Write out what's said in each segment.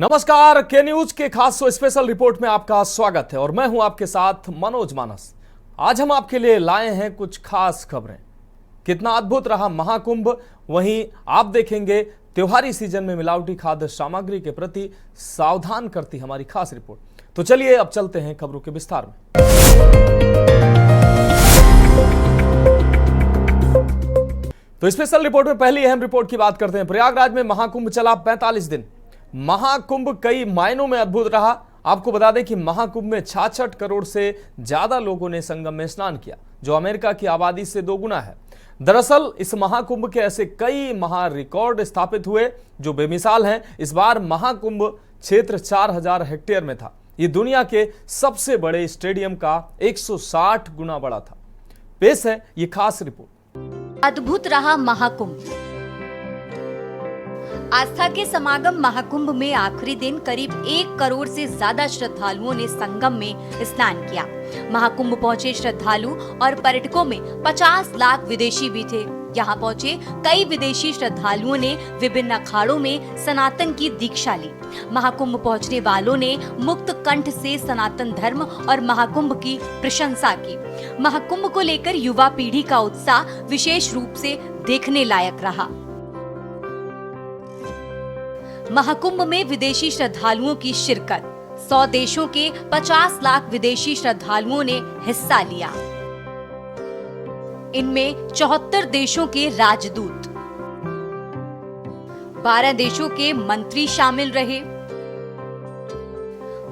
नमस्कार, के न्यूज के खास स्पेशल रिपोर्ट में आपका स्वागत है और मैं हूं आपके साथ मनोज मानस। आज हम आपके लिए लाए हैं कुछ खास खबरें। कितना अद्भुत रहा महाकुंभ, वहीं आप देखेंगे त्योहारी सीजन में मिलावटी खाद्य सामग्री के प्रति सावधान करती हमारी खास रिपोर्ट। तो चलिए अब चलते हैं खबरों के विस्तार में। तो स्पेशल रिपोर्ट में पहली अहम रिपोर्ट की बात करते हैं। प्रयागराज में महाकुंभ चला 45 दिन। महाकुंभ कई मायनों में अद्भुत रहा। आपको बता दें कि महाकुंभ में 66 करोड़ से ज्यादा लोगों ने संगम में स्नान किया, जो अमेरिका की आबादी से 2 गुना है। दरअसल इस महाकुंभ के ऐसे कई महा रिकॉर्ड स्थापित हुए जो बेमिसाल हैं। इस बार महाकुंभ क्षेत्र 4000 हेक्टेयर में था। ये दुनिया के सबसे बड़े स्टेडियम का 160 गुना बड़ा था। पेश है ये खास रिपोर्ट। अद्भुत रहा महाकुंभ। आस्था के समागम महाकुंभ में आखिरी दिन करीब 1 करोड़ से ज्यादा श्रद्धालुओं ने संगम में स्नान किया। महाकुंभ पहुंचे श्रद्धालु और पर्यटकों में 50 लाख विदेशी भी थे। यहाँ पहुंचे कई विदेशी श्रद्धालुओं ने विभिन्न अखाड़ों में सनातन की दीक्षा ली। महाकुंभ पहुंचने वालों ने मुक्त कंठ से सनातन धर्म और महाकुंभ की प्रशंसा की। महाकुंभ को लेकर युवा पीढ़ी का उत्साह विशेष रूप से देखने लायक रहा। महाकुंभ में विदेशी श्रद्धालुओं की शिरकत। 100 देशों के 50 लाख विदेशी श्रद्धालुओं ने हिस्सा लिया। इनमें 74 देशों के राजदूत, 12 देशों के मंत्री शामिल रहे।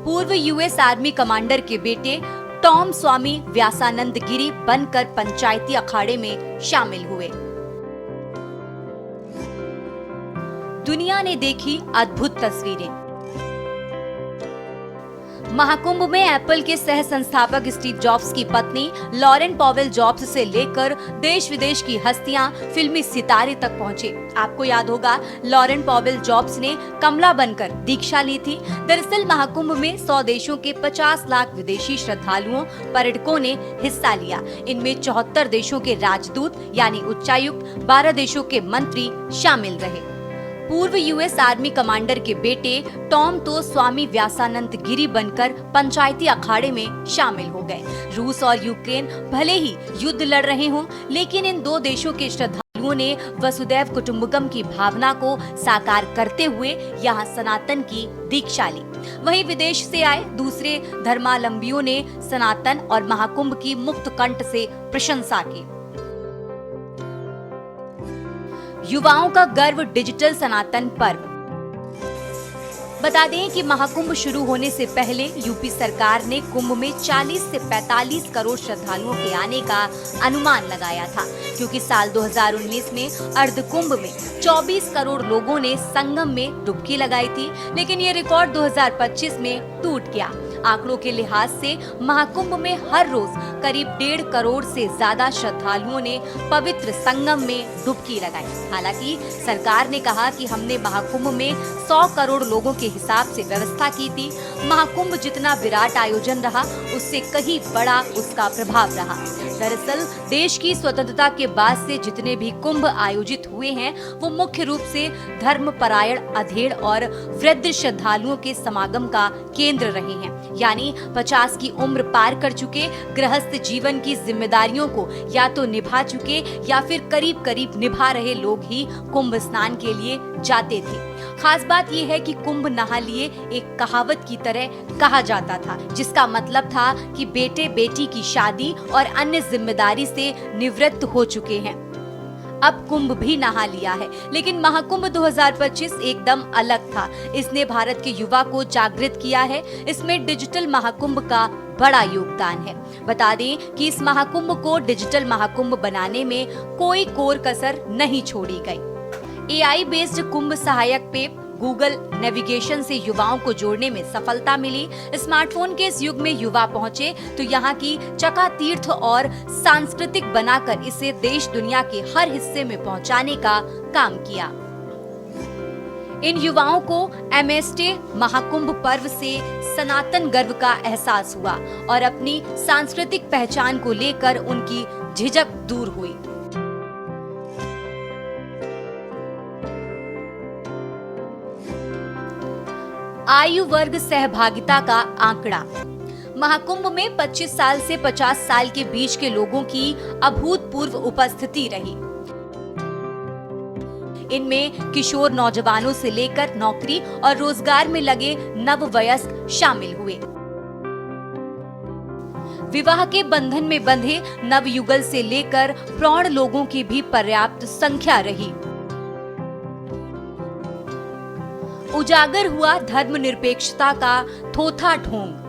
पूर्व यूएस आर्मी कमांडर के बेटे टॉम स्वामी व्यासानंद गिरी बनकर पंचायती अखाड़े में शामिल हुए। दुनिया ने देखी अद्भुत तस्वीरें। महाकुंभ में एप्पल के सह संस्थापक स्टीव जॉब्स की पत्नी लॉरेन पॉवेल जॉब्स से लेकर देश विदेश की हस्तियां फिल्मी सितारे तक पहुंचे। आपको याद होगा, लॉरेन पॉवेल जॉब्स ने कमला बनकर दीक्षा ली थी। दरअसल महाकुंभ में 100 देशों के 50 लाख विदेशी श्रद्धालुओं पर्यटकों ने हिस्सा लिया। इनमें 74 देशों के राजदूत यानी उच्चायुक्त, 12 देशों के मंत्री शामिल रहे। पूर्व यूएस आर्मी कमांडर के बेटे टॉम तो स्वामी व्यासानंद गिरी बनकर पंचायती अखाड़े में शामिल हो गए। रूस और यूक्रेन भले ही युद्ध लड़ रहे हों, लेकिन इन 2 देशों के श्रद्धालुओं ने वसुदैव कुटुंबकम की भावना को साकार करते हुए यहाँ सनातन की दीक्षा ली। वहीं विदेश से आए दूसरे धर्मावलंबियों ने सनातन और महाकुंभ की मुक्त कंठ से प्रशंसा की। युवाओं का गर्व डिजिटल सनातन पर्व। बता दें कि महाकुंभ शुरू होने से पहले यूपी सरकार ने कुंभ में 40 से 45 करोड़ श्रद्धालुओं के आने का अनुमान लगाया था, क्योंकि साल 2019 में अर्धकुंभ में 24 करोड़ लोगों ने संगम में डुबकी लगाई थी, लेकिन ये रिकॉर्ड 2025 में टूट गया। आंकड़ों के लिहाज से महाकुंभ में हर रोज करीब 1.5 करोड़ से ज्यादा श्रद्धालुओं ने पवित्र संगम में डुबकी लगाई। हालांकि सरकार ने कहा कि हमने महाकुंभ में 100 करोड़ लोगों के हिसाब से व्यवस्था की थी। महाकुंभ जितना विराट आयोजन रहा, उससे कहीं बड़ा उसका प्रभाव रहा। दरअसल देश की स्वतंत्रता के बाद से जितने भी कुंभ आयोजित हुए हैं, वो मुख्य रूप से धर्मपरायण, अधेड़ और वृद्ध श्रद्धालुओं के समागम का केंद्र रहे हैं। यानी 50 की उम्र पार कर चुके, गृहस्थ जीवन की जिम्मेदारियों को या तो निभा चुके या फिर करीब करीब निभा रहे लोग ही कुंभ स्नान के लिए जाते थे। खास बात यह है कि कुंभ नहा लिए एक कहावत की तरह कहा जाता था, जिसका मतलब था कि बेटे बेटी की शादी और अन्य जिम्मेदारी से निवृत्त हो चुके हैं। अब कुंभ भी नहा लिया है, लेकिन महाकुंभ 2025 एकदम अलग था। इसने भारत के युवा को जागृत किया है। इसमें डिजिटल महाकुंभ का बड़ा योगदान है। बता दें कि इस महाकुंभ को डिजिटल महाकुंभ बनाने में कोई कोर कसर नहीं छोड़ी गई। AI बेस्ड कुंभ सहायक पे गूगल नेविगेशन से युवाओं को जोड़ने में सफलता मिली। स्मार्टफोन के इस युग में युवा पहुंचे तो यहाँ की चकातीर्थ और सांस्कृतिक बनाकर इसे देश दुनिया के हर हिस्से में पहुंचाने का काम किया। इन युवाओं को MST महाकुंभ पर्व से सनातन गर्व का एहसास हुआ और अपनी सांस्कृतिक पहचान को लेकर उनकी झिझक दूर हुई। आयु वर्ग सहभागिता का आंकड़ा। महाकुंभ में 25 साल से 50 साल के बीच के लोगों की अभूतपूर्व उपस्थिति रही। इनमें किशोर नौजवानों से लेकर नौकरी और रोजगार में लगे नववयस्क शामिल हुए। विवाह के बंधन में बंधे नवयुगल से लेकर प्रौढ़ लोगों की भी पर्याप्त संख्या रही। उजागर हुआ धर्मनिरपेक्षता का थोथा ढोंग।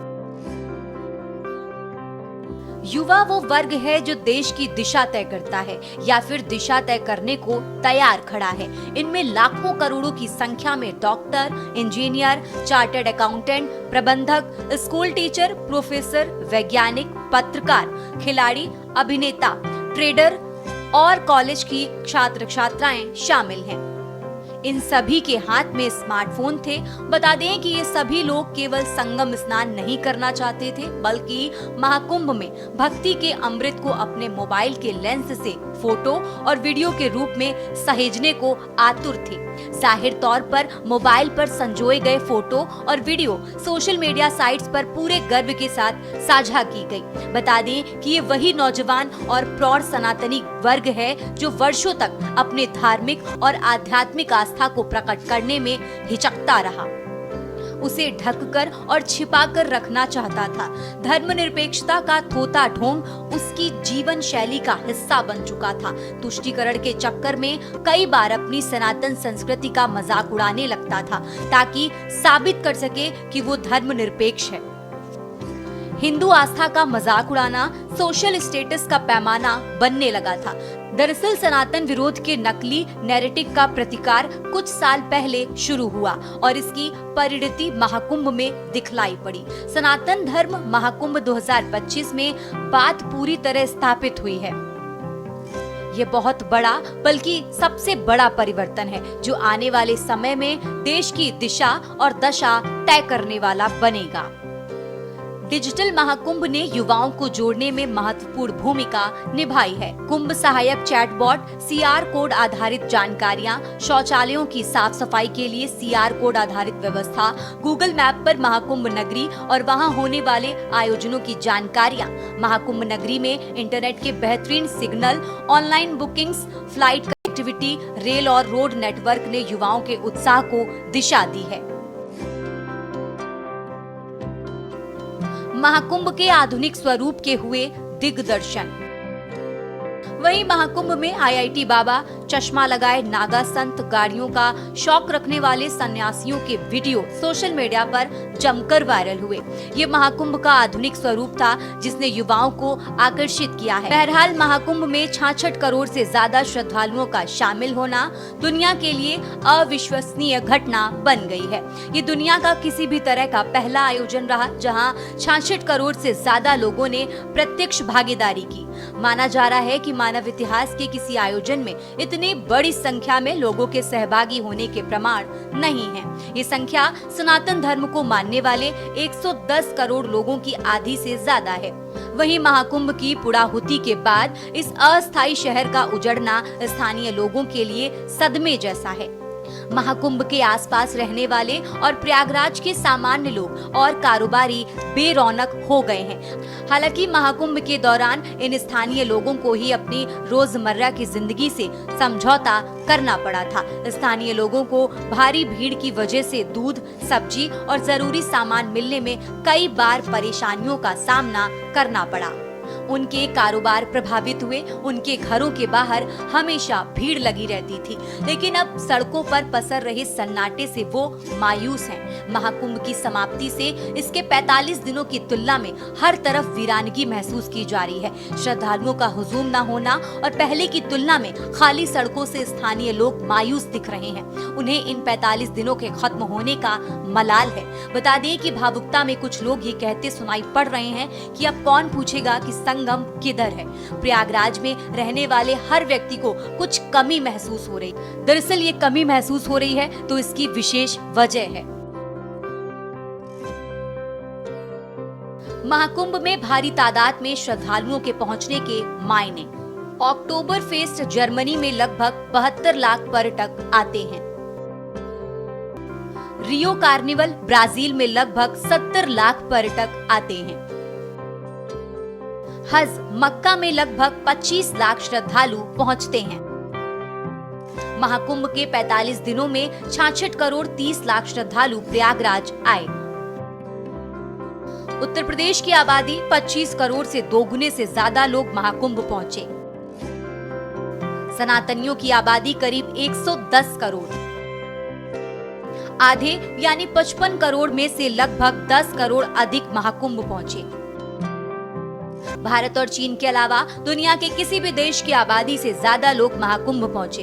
युवा वो वर्ग है जो देश की दिशा तय करता है या फिर दिशा तय करने को तैयार खड़ा है। इनमें लाखों करोड़ों की संख्या में डॉक्टर, इंजीनियर, चार्टर्ड अकाउंटेंट, प्रबंधक, स्कूल टीचर, प्रोफेसर, वैज्ञानिक, पत्रकार, खिलाड़ी, अभिनेता, ट्रेडर और कॉलेज की छात्र छात्राएं शामिल हैं। इन सभी के हाथ में स्मार्टफोन थे। बता दें कि ये सभी लोग केवल संगम स्नान नहीं करना चाहते थे, बल्कि महाकुंभ में भक्ति के अमृत को अपने मोबाइल के लेंस से फोटो और वीडियो के रूप में सहेजने को आतुर थे। जाहिर तौर पर मोबाइल पर संजोए गए फोटो और वीडियो सोशल मीडिया साइट्स पर पूरे गर्व के साथ साझा की गई। बता दें कि ये वही नौजवान और प्रौढ़ सनातनी वर्ग है जो वर्षों तक अपने धार्मिक और आध्यात्मिक आस्था को प्रकट करने में हिचकता रहा। उसे ढककर और छिपाकर रखना चाहता था। धर्मनिरपेक्षता का थोथा ढोंग उसकी जीवन शैली का हिस्सा बन चुका था। तुष्टीकरण के चक्कर में कई बार अपनी सनातन संस्कृति का मजाक उड़ाने लगता था ताकि साबित कर सके कि वो धर्मनिरपेक्ष है। हिंदू आस्था का मजाक उड़ाना सोशल स्टेटस का पैमाना बनने लगा था। दरअसल सनातन विरोध के नकली नैरेटिव का प्रतिकार कुछ साल पहले शुरू हुआ और इसकी परिणति महाकुंभ में दिखलाई पड़ी। सनातन धर्म महाकुंभ 2025 में बात पूरी तरह स्थापित हुई है। ये बहुत बड़ा बल्कि सबसे बड़ा परिवर्तन है जो आने वाले समय में देश की दिशा और दशा तय करने वाला बनेगा। डिजिटल महाकुंभ ने युवाओं को जोड़ने में महत्वपूर्ण भूमिका निभाई है। कुंभ सहायक चैटबॉट, सीआर कोड आधारित जानकारियां, शौचालयों की साफ सफाई के लिए सीआर कोड आधारित व्यवस्था, गूगल मैप पर महाकुंभ नगरी और वहां होने वाले आयोजनों की जानकारियां, महाकुंभ नगरी में इंटरनेट के बेहतरीन signal, online bookings, flight connectivity, rail और रोड नेटवर्क ने युवाओं के उत्साह को दिशा दी है। महाकुंभ के आधुनिक स्वरूप के हुए दिग्दर्शन। वहीं महाकुंभ में आईआईटी बाबा, चश्मा लगाए नागा संत, गाड़ियों का शौक रखने वाले सन्यासियों के वीडियो सोशल मीडिया पर जमकर वायरल हुए। ये महाकुंभ का आधुनिक स्वरूप था जिसने युवाओं को आकर्षित किया है। बहरहाल महाकुंभ में 66 करोड़ से ज्यादा श्रद्धालुओं का शामिल होना दुनिया के लिए अविश्वसनीय घटना बन गई है। ये दुनिया का किसी भी तरह का पहला आयोजन रहा जहां 66 करोड़ से ज्यादा लोगों ने प्रत्यक्ष भागीदारी की। माना जा रहा है कि मानव इतिहास के किसी आयोजन में इतनी बड़ी संख्या में लोगों के सहभागी होने के प्रमाण नहीं है। ये संख्या सनातन धर्म को मानने वाले 110 करोड़ लोगों की आधी से ज्यादा है। वहीं महाकुंभ की पूर्णाहुति के बाद इस अस्थायी शहर का उजड़ना स्थानीय लोगों के लिए सदमे जैसा है। महाकुंभ के आसपास रहने वाले और प्रयागराज के सामान्य लोग और कारोबारी बेरौनक हो गए हैं। हालांकि महाकुंभ के दौरान इन स्थानीय लोगों को ही अपनी रोजमर्रा की जिंदगी से समझौता करना पड़ा था। स्थानीय लोगों को भारी भीड़ की वजह से दूध, सब्जी और जरूरी सामान मिलने में कई बार परेशानियों का सामना करना पड़ा। उनके कारोबार प्रभावित हुए। उनके घरों के बाहर हमेशा भीड़ लगी रहती थी, लेकिन अब सड़कों पर पसर रहे सन्नाटे से वो मायूस हैं। महाकुंभ की समाप्ति से इसके 45 दिनों की तुलना में हर तरफ वीरानगी महसूस की जा रही है। श्रद्धालुओं का हुजूम न होना और पहले की तुलना में खाली सड़कों से स्थानीय लोग मायूस दिख रहे हैं। उन्हें इन 45 दिनों के खत्म होने का मलाल है। बता दें कि भावुकता में कुछ लोग ये कहते सुनाई पड़ रहे हैं कि अब कौन पूछेगा कि संगम किधर है। प्रयागराज में रहने वाले हर व्यक्ति को कुछ कमी महसूस हो रही। दरअसल ये कमी महसूस हो रही है तो इसकी विशेष वजह है। महाकुंभ में भारी तादाद में श्रद्धालुओं के पहुंचने के मायने। अक्टूबर फेस्ट जर्मनी में लगभग 72 लाख पर्यटक आते हैं। रियो कार्निवल ब्राजील में लगभग 70 लाख पर्यटक आते हैं। हज मक्का में लगभग 25 लाख श्रद्धालु पहुंचते हैं। महाकुंभ के 45 दिनों में 66 करोड़ 30 लाख श्रद्धालु प्रयागराज आए। उत्तर प्रदेश की आबादी 25 करोड़ से दोगुने से ज्यादा लोग महाकुंभ पहुंचे। सनातनियों की आबादी करीब 110 करोड़। आधे यानी 55 करोड़ में से लगभग 10 करोड़ अधिक महाकुंभ पहुंचे। भारत और चीन के अलावा दुनिया के किसी भी देश की आबादी से ज्यादा लोग महाकुंभ पहुंचे।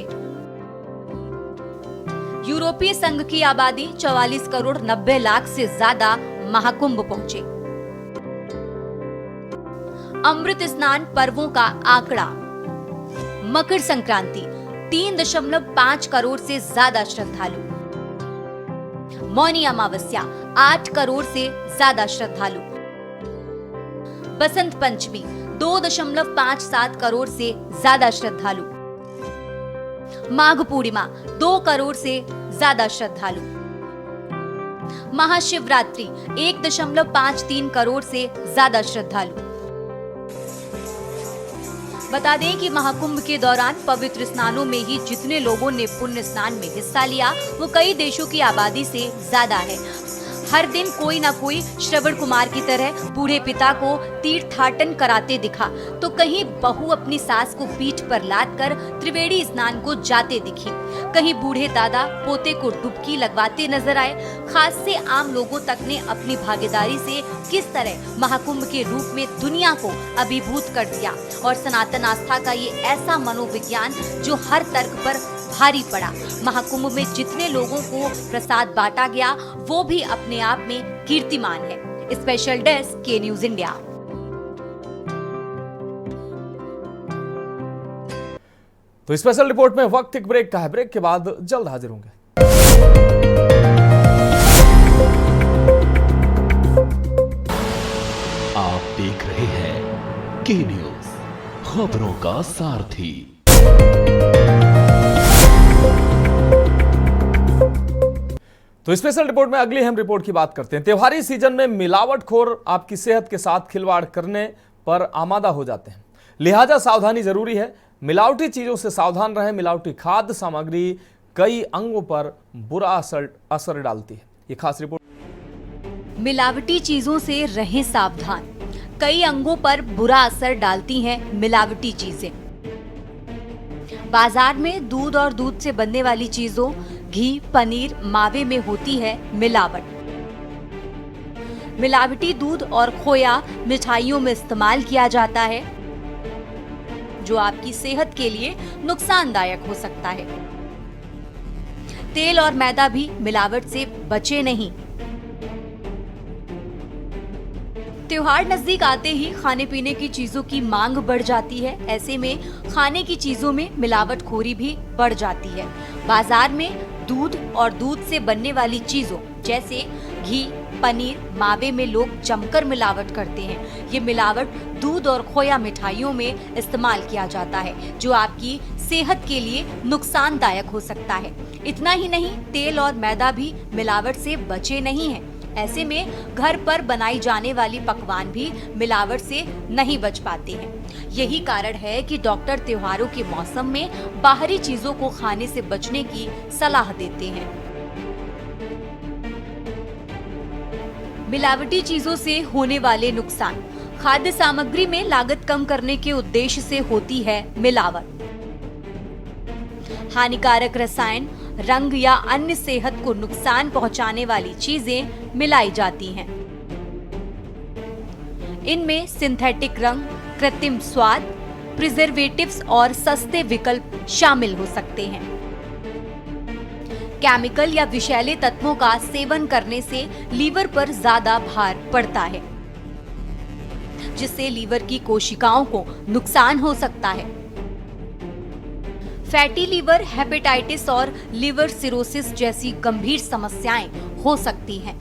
यूरोपीय संघ की आबादी 44 करोड़ 90 लाख से ज्यादा महाकुंभ पहुंचे। अमृत स्नान पर्वों का आंकड़ा। मकर संक्रांति 3.5 करोड़ से ज्यादा श्रद्धालु। मौनी अमावस्या 8 करोड़ से ज्यादा श्रद्धालु। बसंत पंचमी 2.57 करोड़ से ज्यादा श्रद्धालु। माघ पूर्णिमा 2 करोड़ से ज्यादा श्रद्धालु। महाशिवरात्रि 1.53 करोड़ से ज्यादा श्रद्धालु। बता दें कि महाकुंभ के दौरान पवित्र स्नानों में ही जितने लोगों ने पुण्य स्नान में हिस्सा लिया वो कई देशों की आबादी से ज्यादा है। हर दिन कोई ना कोई श्रवण कुमार की तरह बूढ़े पिता को तीर्थाटन कराते दिखा, तो कहीं बहू अपनी सास को पीठ पर लाद कर त्रिवेणी स्नान को जाते दिखी। कहीं बूढ़े दादा पोते को डुबकी लगवाते नजर आए। खास से आम लोगों तक ने अपनी भागीदारी से किस तरह महाकुंभ के रूप में दुनिया को अभिभूत कर दिया और सनातन आस्था का ये ऐसा मनोविज्ञान जो हर तर्क पर भारी पड़ा। महाकुंभ में जितने लोगों को प्रसाद बांटा गया वो भी अपने आप में कीर्तिमान है। स्पेशल डेस्क के न्यूज इंडिया। तो स्पेशल रिपोर्ट में वक्त एक ब्रेक का है। ब्रेक के बाद जल्द हाजिर होंगे। आप देख रहे हैं के न्यूज, खबरों का सारथी। तो स्पेशल रिपोर्ट में अगली हम रिपोर्ट की बात करते हैं। त्योहारी सीजन में मिलावटखोर आपकी सेहत के साथ खिलवाड़ करने पर आमादा हो जाते हैं, लिहाजा सावधानी जरूरी है। मिलावटी चीजों से सावधान रहें। मिलावटी खाद्य सामग्री कई अंगों पर बुरा असर डालती है। ये खास रिपोर्ट। मिलावटी चीजों से रहें सावधान। कई अंगों पर बुरा असर डालती हैं मिलावटी चीजें। बाजार में दूध और दूध से बनने वाली चीजों, घी, पनीर, मावे में होती है मिलावट। मिलावटी दूध और खोया मिठाइयों में इस्तेमाल किया जाता है, जो आपकी सेहत के लिए नुकसानदायक हो सकता है। तेल और मैदा भी मिलावट से बचे नहीं। त्योहार नजदीक आते ही खाने पीने की चीजों की मांग बढ़ जाती है। ऐसे में खाने की चीजों में मिलावटखोरी भी बढ़ जाती है। बाजार में दूध और दूध से बनने वाली चीजों जैसे घी, पनीर, मावे में लोग जमकर मिलावट करते हैं। ये मिलावट दूध और खोया मिठाइयों में इस्तेमाल किया जाता है, जो आपकी सेहत के लिए नुकसानदायक हो सकता है। इतना ही नहीं, तेल और मैदा भी मिलावट से बचे नहीं हैं। ऐसे में घर पर बनाई जाने वाली पकवान भी मिलावट से नहीं बच पाते हैं। यही कारण है कि डॉक्टर त्योहारों के मौसम में बाहरी चीजों को खाने से बचने की सलाह देते हैं। मिलावटी चीजों से होने वाले नुकसान। खाद्य सामग्री में लागत कम करने के उद्देश्य से होती है मिलावट। हानिकारक रसायन, रंग या अन्य सेहत को नुकसान पहुंचाने वाली चीजें मिलाई जाती हैं। इनमें सिंथेटिक रंग, कृत्रिम स्वाद, प्रिजर्वेटिव्स और सस्ते विकल्प शामिल हो सकते हैं। केमिकल या विषैले तत्वों का सेवन करने से लीवर पर ज्यादा भार पड़ता है, जिससे लीवर की कोशिकाओं को नुकसान हो सकता है। फैटी लीवर, हेपेटाइटिस और लिवर सिरोसिस जैसी गंभीर समस्याएं हो सकती हैं।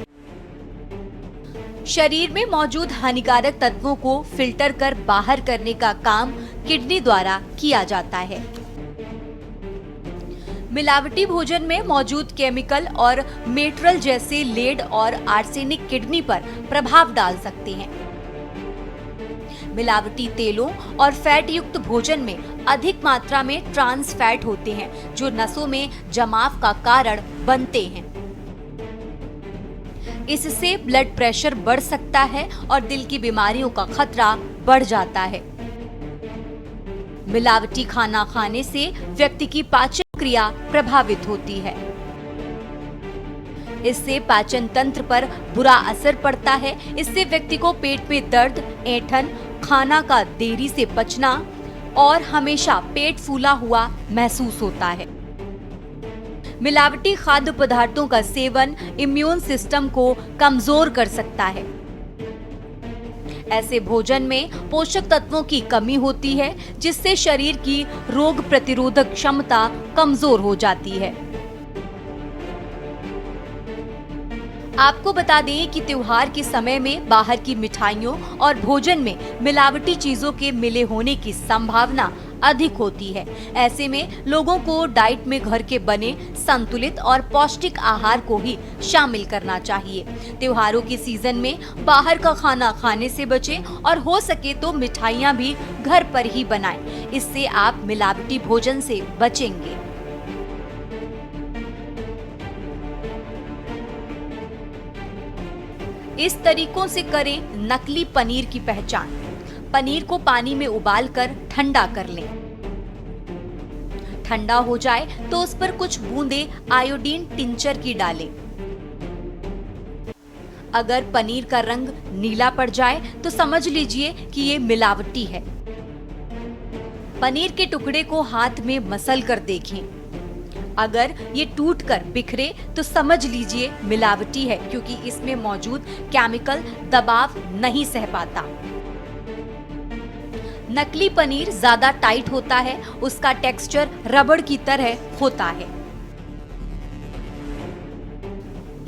शरीर में मौजूद हानिकारक तत्वों को फिल्टर कर बाहर करने का काम किडनी द्वारा किया जाता है। मिलावटी भोजन में मौजूद केमिकल और मेटरल जैसे लेड और आर्सेनिक किडनी पर प्रभाव डाल सकते हैं। मिलावटी तेलों और फैट युक्त भोजन में अधिक मात्रा में ट्रांस फैट होते हैं जो नसों में जमाव का कारण बनते हैं। इससे ब्लड प्रेशर बढ़ सकता है और दिल की बीमारियों का खतरा बढ़ जाता है। मिलावटी खाना खाने से व्यक्ति की पाचन क्रिया प्रभावित होती है। इससे पाचन तंत्र पर बुरा असर पड़ता है। इससे व्यक्ति को पेट में दर्द, ऐंठन, खाना का देरी से पचना और हमेशा पेट फूला हुआ महसूस होता है। मिलावटी खाद्य पदार्थों का सेवन इम्यून सिस्टम को कमजोर कर सकता है। ऐसे भोजन में पोषक तत्वों की कमी होती है जिससे शरीर की रोग प्रतिरोधक क्षमता कमजोर हो जाती है। आपको बता दें कि त्योहार के समय में बाहर की मिठाइयों और भोजन में मिलावटी चीजों के मिले होने की संभावना अधिक होती है। ऐसे में लोगों को डाइट में घर के बने संतुलित और पौष्टिक आहार को ही शामिल करना चाहिए। त्योहारों के सीजन में बाहर का खाना खाने से बचें और हो सके तो मिठाइयाँ भी घर पर ही बनाएं। इससे आप मिलावटी भोजन से बचेंगे। इस तरीकों से करें नकली पनीर की पहचान। पनीर को पानी में उबालकर ठंडा कर लें। ठंडा हो जाए तो उस पर कुछ बूंदे आयोडीन टिंचर की डालें। अगर पनीर का रंग नीला पड़ जाए तो समझ लीजिए कि ये मिलावटी है। पनीर के टुकड़े को हाथ में मसल कर देखें। अगर ये टूटकर बिखरे तो समझ लीजिए मिलावटी है, क्योंकि इसमें मौजूद केमिकल दबाव नहीं सह पाता। नकली पनीर ज्यादा टाइट होता है, उसका टेक्सचर रबड़ की तरह होता है।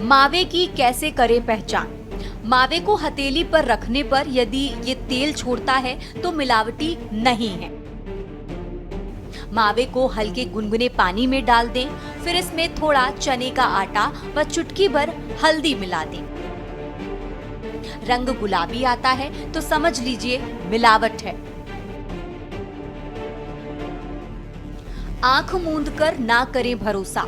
मावे की कैसे करें पहचान। मावे को हथेली पर रखने पर यदि ये तेल छोड़ता है तो मिलावटी नहीं है। मावे को हल्के गुनगुने पानी में डाल दें, फिर इसमें थोड़ा चने का आटा व चुटकी भर हल्दी मिला दें। रंग गुलाबी आता है तो समझ लीजिए मिलावट है। आंख मूंदकर ना करें भरोसा।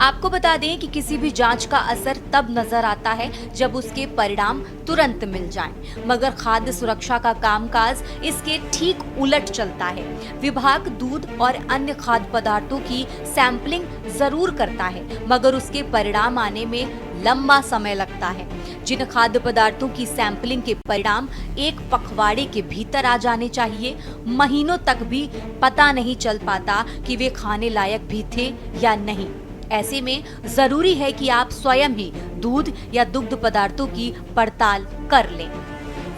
आपको बता दें कि किसी भी जांच का असर तब नजर आता है जब उसके परिणाम तुरंत मिल जाएं, मगर खाद्य सुरक्षा का कामकाज इसके ठीक उलट चलता है। विभाग दूध और अन्य खाद्य पदार्थों की सैंपलिंग जरूर करता है, मगर उसके परिणाम आने में लंबा समय लगता है। जिन खाद्य पदार्थों की सैंपलिंग के परिणाम एक पखवाड़े के भीतर आ जाने चाहिए, महीनों तक भी पता नहीं चल पाता कि वे खाने लायक भी थे या नहीं। ऐसे में जरूरी है कि आप स्वयं ही दूध या दुग्ध पदार्थों की पड़ताल कर लें।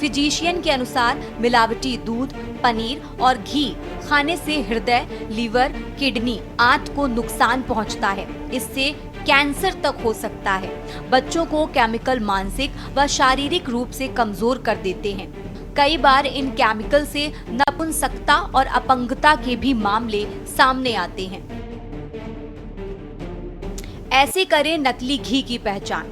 फिजिशियन के अनुसार मिलावटी दूध, पनीर और घी खाने से हृदय, लीवर, किडनी, आंत को नुकसान पहुंचता है। इससे कैंसर तक हो सकता है। बच्चों को केमिकल मानसिक व शारीरिक रूप से कमजोर कर देते हैं। कई बार इन केमिकल से नपुंसकता और अपंगता के भी मामले सामने आते हैं। ऐसे करें नकली घी की पहचान।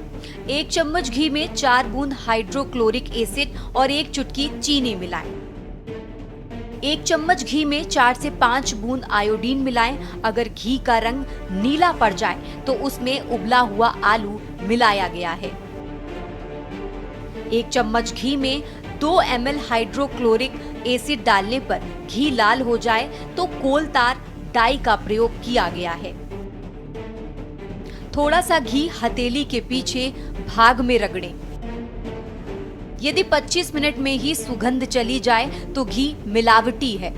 1 चम्मच घी में 4 बूंद हाइड्रोक्लोरिक एसिड और 1 चुटकी चीनी मिलाएं। 1 चम्मच घी में 4 से 5 बूंद आयोडीन मिलाएं। अगर घी का रंग नीला पड़ जाए तो उसमें उबला हुआ आलू मिलाया गया है। 1 चम्मच घी में 2 ml हाइड्रोक्लोरिक एसिड डालने पर घी लाल हो जाए तो कोलतार डाई का प्रयोग किया गया है। थोड़ा सा घी हथेली के पीछे भाग में रगड़ें। यदि 25 मिनट में ही सुगंध चली जाए तो घी मिलावटी है।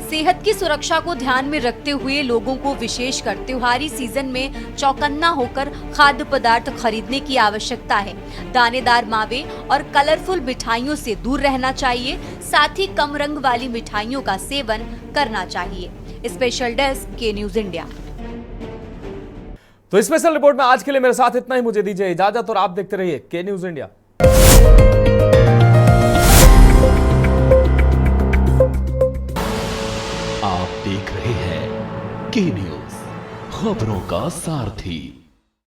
सेहत की सुरक्षा को ध्यान में रखते हुए लोगों को विशेषकर त्योहारी सीजन में चौकन्ना होकर खाद्य पदार्थ खरीदने की आवश्यकता है। दानेदार मावे और कलरफुल मिठाइयों से दूर रहना चाहिए। साथ ही कम रंग वाली मिठाइयों का सेवन करना चाहिए। स्पेशल डेस्क के न्यूज इंडिया। तो स्पेशल रिपोर्ट में आज के लिए मेरे साथ इतना ही। मुझे दीजिए इजाजत और आप देखते रहिए के न्यूज इंडिया। आप देख रहे हैं के न्यूज, खबरों का सारथी।